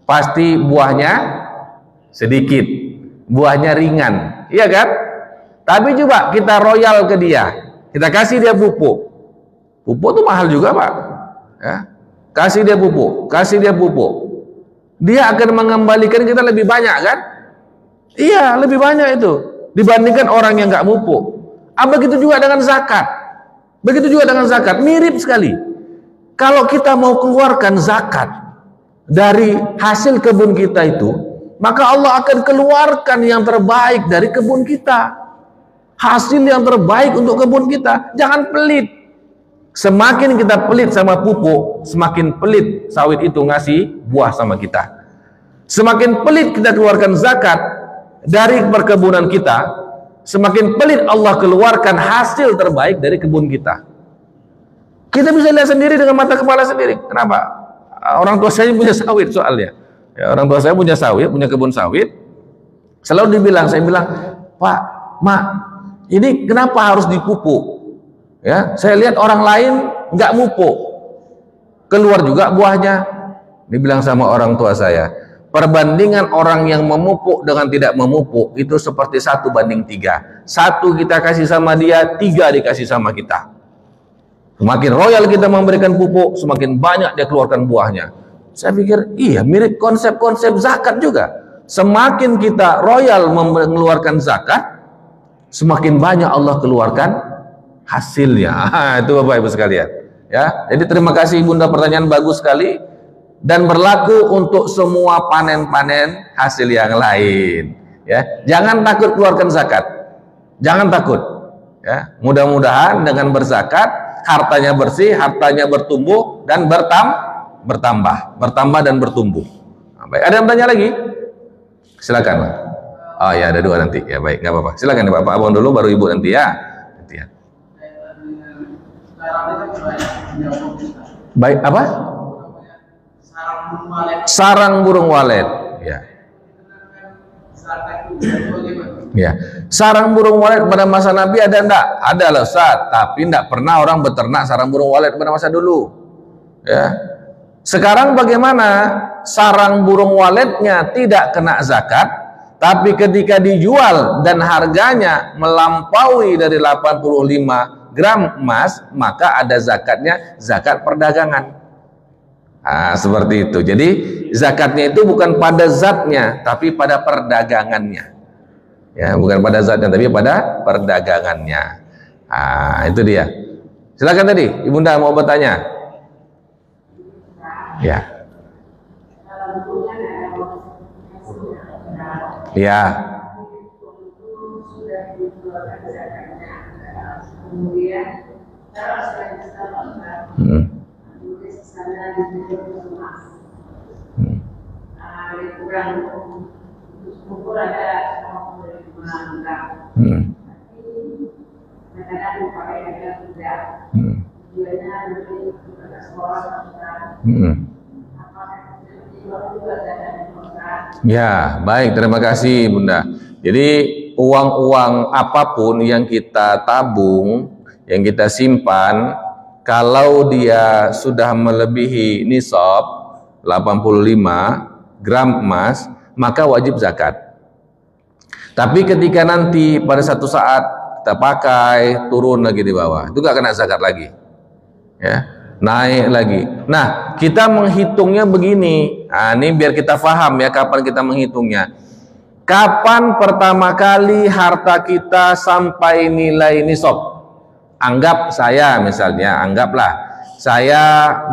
[SPEAKER 1] pasti buahnya sedikit, buahnya ringan, iya kan? Tapi coba kita royal ke dia, kita kasih dia pupuk. Pupuk itu mahal juga Pak, ya. Kasih dia pupuk, dia akan mengembalikan kita lebih banyak kan? Iya, lebih banyak itu dibandingkan orang yang nggak pupuk. Begitu juga dengan zakat, mirip sekali. Kalau kita mau keluarkan zakat dari hasil kebun kita itu, maka Allah akan keluarkan yang terbaik dari kebun kita, hasil yang terbaik untuk kebun kita. Jangan pelit. Semakin kita pelit sama pupuk, semakin pelit sawit itu ngasih buah sama kita. Semakin pelit kita keluarkan zakat dari perkebunan kita, semakin pelit Allah keluarkan hasil terbaik dari kebun kita. Kita bisa lihat sendiri dengan mata kepala sendiri. Kenapa? Orang tua saya punya sawit soalnya. Ya, orang tua saya punya sawit, punya kebun sawit. Selalu saya bilang, Pak, Mak, ini kenapa harus dipupuk? Ya, saya lihat orang lain nggak mupuk, keluar juga buahnya. Dibilang sama orang tua saya, perbandingan orang yang memupuk dengan tidak memupuk itu seperti 1:3. 1 kita kasih sama dia, 3 dikasih sama kita. Semakin royal kita memberikan pupuk, semakin banyak dia keluarkan buahnya. Saya pikir, iya, mirip konsep-konsep zakat juga. Semakin kita royal mengeluarkan zakat, semakin banyak Allah keluarkan hasilnya. Itu Bapak Ibu sekalian. Ya, jadi terima kasih Bunda, pertanyaan bagus sekali dan berlaku untuk semua panen-panen hasil yang lain. Ya, jangan takut keluarkan zakat. Jangan takut. Ya, mudah-mudahan dengan berzakat hartanya bersih, hartanya bertumbuh dan bertambah dan bertumbuh. Baik, ada yang tanya lagi? Silakan Pak. Oh ya, ada 2 nanti. Ya baik, nggak apa-apa. Silakan ya Pak Abang dulu, baru Ibu nanti ya. Nanti ya. Baik, apa? Sarang burung walet. Ya. Ya, sarang burung walet pada masa Nabi ada enggak? Ada lah Ustaz, tapi enggak pernah orang beternak sarang burung walet pada masa dulu. Ya. Sekarang bagaimana? Sarang burung waletnya tidak kena zakat, tapi ketika dijual dan harganya melampaui dari 85 gram emas, maka ada zakatnya, zakat perdagangan. Seperti itu. Jadi zakatnya itu bukan pada zatnya, tapi pada perdagangannya. Ya, bukan pada zatnya tapi pada perdagangannya. Itu dia. Silakan tadi, Ibunda mau bertanya. Ya. Ya. Ya, baik, terima kasih Bunda. Jadi uang-uang apapun yang kita tabung, yang kita simpan, kalau dia sudah melebihi nisab 85 gram emas, maka wajib zakat. Tapi ketika nanti pada satu saat kita pakai, turun lagi di bawah, itu gak kena zakat lagi, ya, naik lagi. Nah, kita menghitungnya begini. Nah, ini biar kita paham ya kapan kita menghitungnya. Kapan pertama kali harta kita sampai nilai nisab? Anggap saya misalnya, anggaplah saya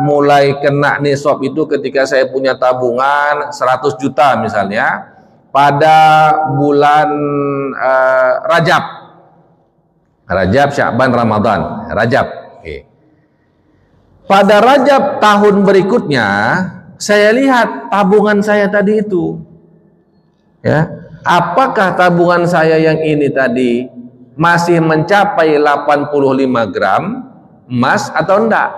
[SPEAKER 1] mulai kena nisab itu ketika saya punya tabungan 100 juta misalnya pada bulan Rajab, Sya'ban, Ramadan. Rajab. Oke. Pada Rajab tahun berikutnya saya lihat tabungan saya tadi itu, ya. Apakah tabungan saya yang ini tadi masih mencapai 85 gram emas atau enggak?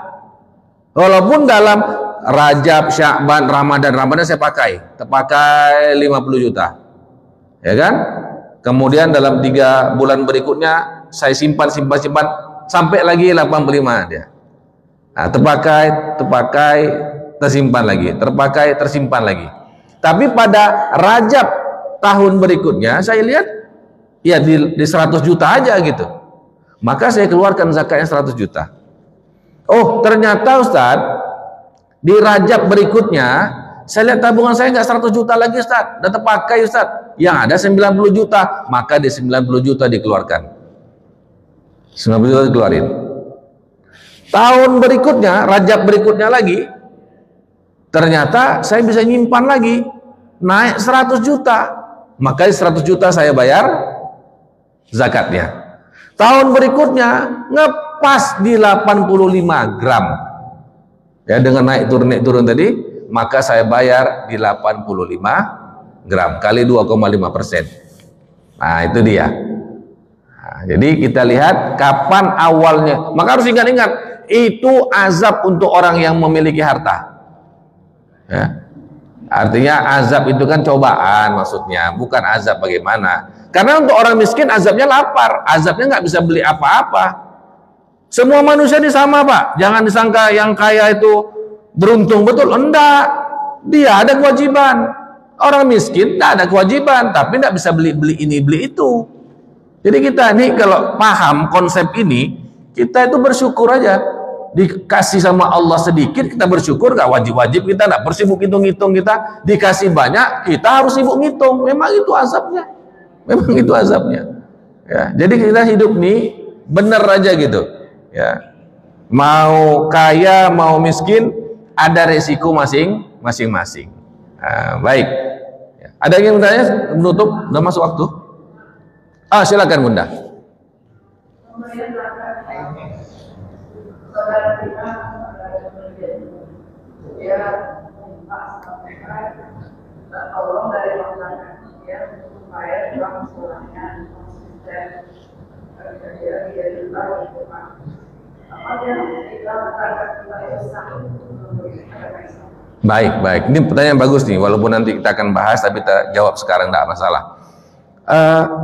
[SPEAKER 1] Walaupun dalam Rajab, Sya'ban, Ramadan saya terpakai 50 juta, ya kan? Kemudian dalam 3 bulan berikutnya saya simpan sampai lagi 85 dia. Nah, terpakai, tersimpan lagi, terpakai, tersimpan lagi. Tapi pada Rajab tahun berikutnya saya lihat ya di 100 juta aja gitu, maka saya keluarkan zakatnya 100 juta. Oh, ternyata Ustaz, di Rajab berikutnya saya lihat tabungan saya nggak 100 juta lagi Ustaz, udah terpakai Ustaz, yang ada 90 juta, maka di 90 juta dikeluarkan, 90 juta dikeluarin. Tahun berikutnya, Rajab berikutnya lagi, ternyata saya bisa nyimpan lagi, naik 100 juta, maka 100 juta saya bayar zakatnya. Tahun berikutnya ngepas di 85 gram, ya, dengan naik turun tadi, maka saya bayar di 85 gram kali 2,5%. Nah, itu dia. Nah, jadi kita lihat kapan awalnya. Maka harus ingat-ingat, itu azab untuk orang yang memiliki harta, ya. Artinya azab itu kan cobaan maksudnya, bukan azab bagaimana. Karena untuk orang miskin azabnya lapar, azabnya nggak bisa beli apa-apa. Semua manusia ini sama Pak, jangan disangka yang kaya itu beruntung betul, enggak. Dia ada kewajiban. Orang miskin nggak ada kewajiban, tapi nggak bisa beli ini beli itu. Jadi kita nih kalau paham konsep ini, kita itu bersyukur aja. Dikasih sama Allah sedikit kita bersyukur, gak wajib-wajib kita gak bersibuk hitung-hitung. Kita dikasih banyak kita harus sibuk ngitung, memang itu azabnya, ya. Jadi kita hidup nih bener aja gitu, ya. Mau kaya mau miskin ada resiko masing-masing. Nah, baik, ada yang bertanya menutup, udah masuk waktu. Silakan Bunda.
[SPEAKER 3] Saudara kita dia minta sampaikan tolong dari masyarakat dia supaya dalam sekolahnya konsisten dia juga itu Pak. Apa yang kita masyarakat kita itu sah.
[SPEAKER 1] Baik. Ini pertanyaan bagus nih, walaupun nanti kita akan bahas tapi kita jawab sekarang, tidak masalah.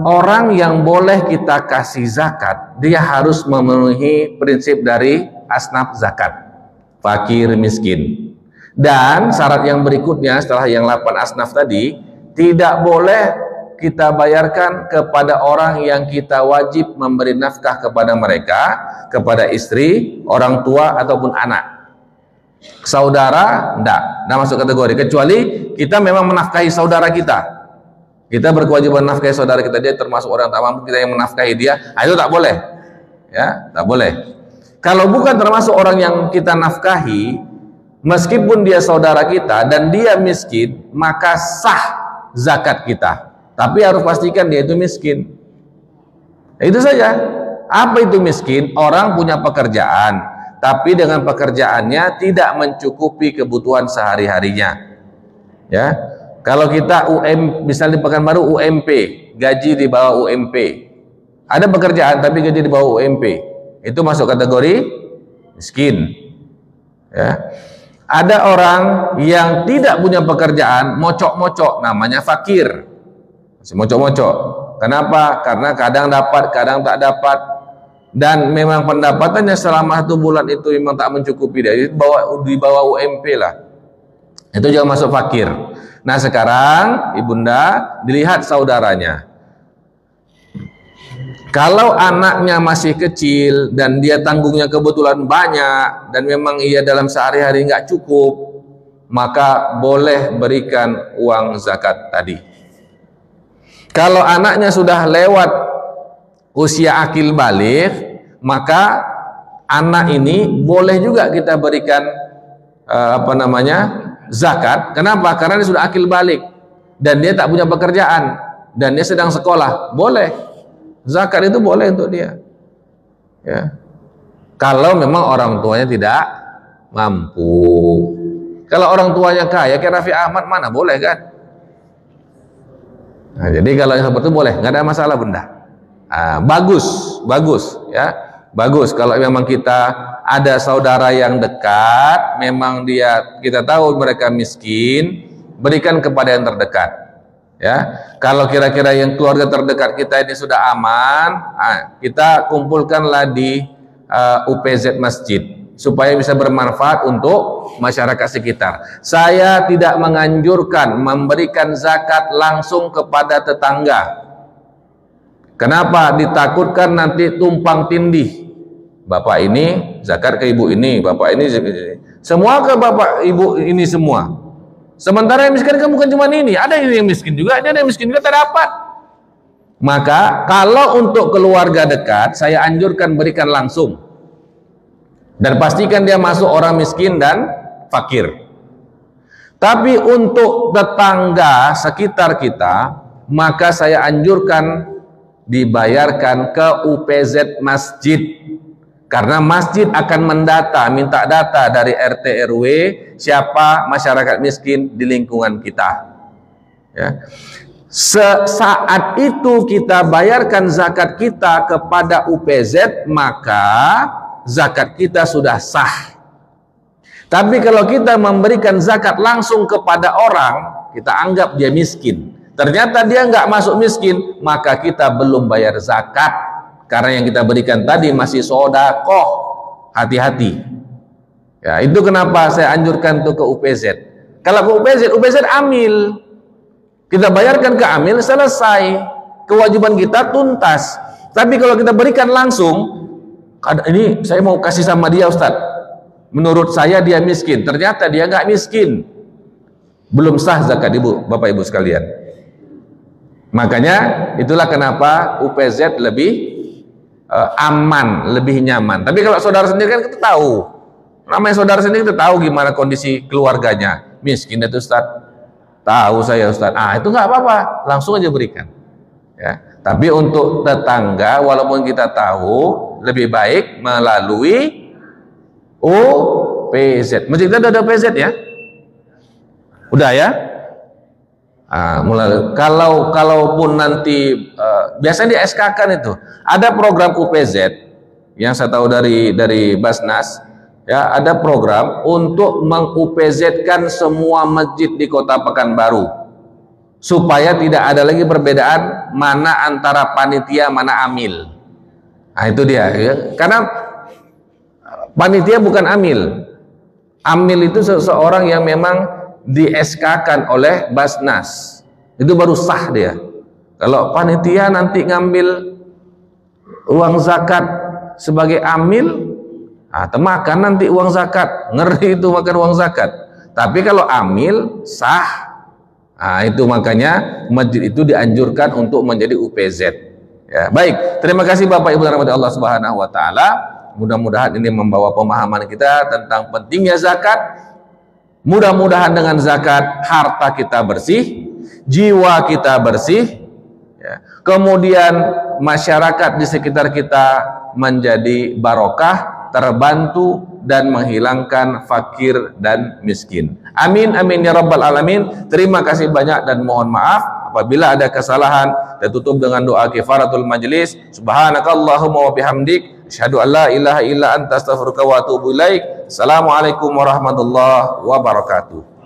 [SPEAKER 1] Orang yang boleh kita kasih zakat, dia harus memenuhi prinsip dari asnaf zakat, fakir, miskin. Dan syarat yang berikutnya setelah yang 8 asnaf tadi, tidak boleh kita bayarkan kepada orang yang kita wajib memberi nafkah kepada mereka, kepada istri, orang tua ataupun anak. Saudara enggak masuk kategori, kecuali kita memang menafkahi saudara kita. Kita berkewajiban nafkahi saudara kita, dia termasuk orang tak mampu, kita yang menafkahi dia, itu tak boleh, ya, tak boleh. Kalau bukan termasuk orang yang kita nafkahi, meskipun dia saudara kita dan dia miskin, maka sah zakat kita. Tapi harus pastikan dia itu miskin. Itu saja. Apa itu miskin? Orang punya pekerjaan, tapi dengan pekerjaannya tidak mencukupi kebutuhan sehari-harinya, ya. Kalau kita misalnya di Pekanbaru UMP, gaji di bawah UMP, ada pekerjaan tapi gaji di bawah UMP, itu masuk kategori miskin, ya. Ada orang yang tidak punya pekerjaan, mocok-mocok, namanya fakir, masih mocok-mocok, Kenapa? Karena kadang dapat, kadang tak dapat, dan memang pendapatannya selama 1 bulan itu memang tak mencukupi dia, di bawah UMP lah, itu juga masuk fakir. Nah sekarang ibunda dilihat saudaranya, kalau anaknya masih kecil dan dia tanggungnya kebetulan banyak dan memang ia dalam sehari-hari nggak cukup, maka boleh berikan uang zakat tadi. Kalau anaknya sudah lewat usia akil baligh, maka anak ini boleh juga kita berikan zakat. Kenapa? Karena dia sudah akil baligh dan dia tak punya pekerjaan dan dia sedang sekolah, boleh. Zakat itu boleh untuk dia. Ya. Kalau memang orang tuanya tidak mampu. Kalau orang tuanya kaya kayak Raffi Ahmad, mana boleh kan? Nah, jadi kalau yang seperti itu boleh, nggak ada masalah bunda. Bagus ya, bagus kalau memang kita ada saudara yang dekat, memang kita tahu mereka miskin, berikan kepada yang terdekat. Ya, kalau kira-kira yang keluarga terdekat kita ini sudah aman, kita kumpulkanlah di UPZ masjid supaya bisa bermanfaat untuk masyarakat sekitar. Saya tidak menganjurkan memberikan zakat langsung kepada tetangga. Kenapa? Ditakutkan nanti tumpang tindih. Bapak ini zakat ke ibu ini, bapak ini semua ke bapak ibu ini semua. Sementara yang miskin kan bukan cuma ini, ada yang miskin juga, ada yang miskin juga tak dapat. Maka kalau untuk keluarga dekat, saya anjurkan berikan langsung. Dan pastikan dia masuk orang miskin dan fakir. Tapi untuk tetangga sekitar kita, maka saya anjurkan dibayarkan ke UPZ masjid. Karena masjid akan minta data dari RT RW siapa masyarakat miskin di lingkungan kita. Ya. Saat itu kita bayarkan zakat kita kepada UPZ, maka zakat kita sudah sah. Tapi kalau kita memberikan zakat langsung kepada orang, kita anggap dia miskin. Ternyata dia nggak masuk miskin, maka kita belum bayar zakat. Karena yang kita berikan tadi masih sodakoh. Hati-hati. Ya, itu kenapa saya anjurkan itu ke UPZ. Kalau ke UPZ amil. Kita bayarkan ke amil, selesai. Kewajiban kita tuntas. Tapi kalau kita berikan langsung, ini saya mau kasih sama dia Ustaz, menurut saya dia miskin, ternyata dia nggak miskin, belum sah zakat ibu, bapak ibu sekalian. Makanya itulah kenapa UPZ lebih aman, lebih nyaman. Tapi kalau saudara sendiri kan kita tahu, namanya saudara sendiri kita tahu gimana kondisi keluarganya, miskin itu Ustaz, tahu saya Ustaz, itu nggak apa-apa, langsung aja berikan. Ya. Tapi untuk tetangga, walaupun kita tahu, lebih baik melalui UPZ. Masjid kita ada UPZ ya? Udah ya? Kalaupun nanti biasanya di SK kan itu ada program UPZ yang saya tahu dari Basnas ya, ada program untuk meng-UPZ-kan semua masjid di Kota Pekanbaru supaya tidak ada lagi perbedaan mana antara panitia mana amil. Nah itu dia ya. Karena panitia bukan amil. Amil itu seseorang yang memang di SK-kan oleh Basnas, itu baru sah dia. Kalau panitia nanti ngambil uang zakat sebagai amil, makan nanti uang zakat, ngeri itu makan uang zakat. Tapi kalau amil sah. Itu makanya masjid itu dianjurkan untuk menjadi UPZ. Ya, baik, terima kasih Bapak Ibu dan Allah Subhanahu wa taala. Mudah-mudahan ini membawa pemahaman kita tentang pentingnya zakat. Mudah-mudahan dengan zakat harta kita bersih, jiwa kita bersih, ya. Kemudian masyarakat di sekitar kita menjadi barokah, terbantu dan menghilangkan fakir dan miskin. Amin amin ya rabbal alamin. Terima kasih banyak dan mohon maaf apabila ada kesalahan. Dan tutup dengan doa kifaratul majlis. Subhanakallahumma wa bihamdik, asyhadu an la ilaha illa anta astaghfiruka wa atubu ilaik. Assalamualaikum warahmatullahi wabarakatuh.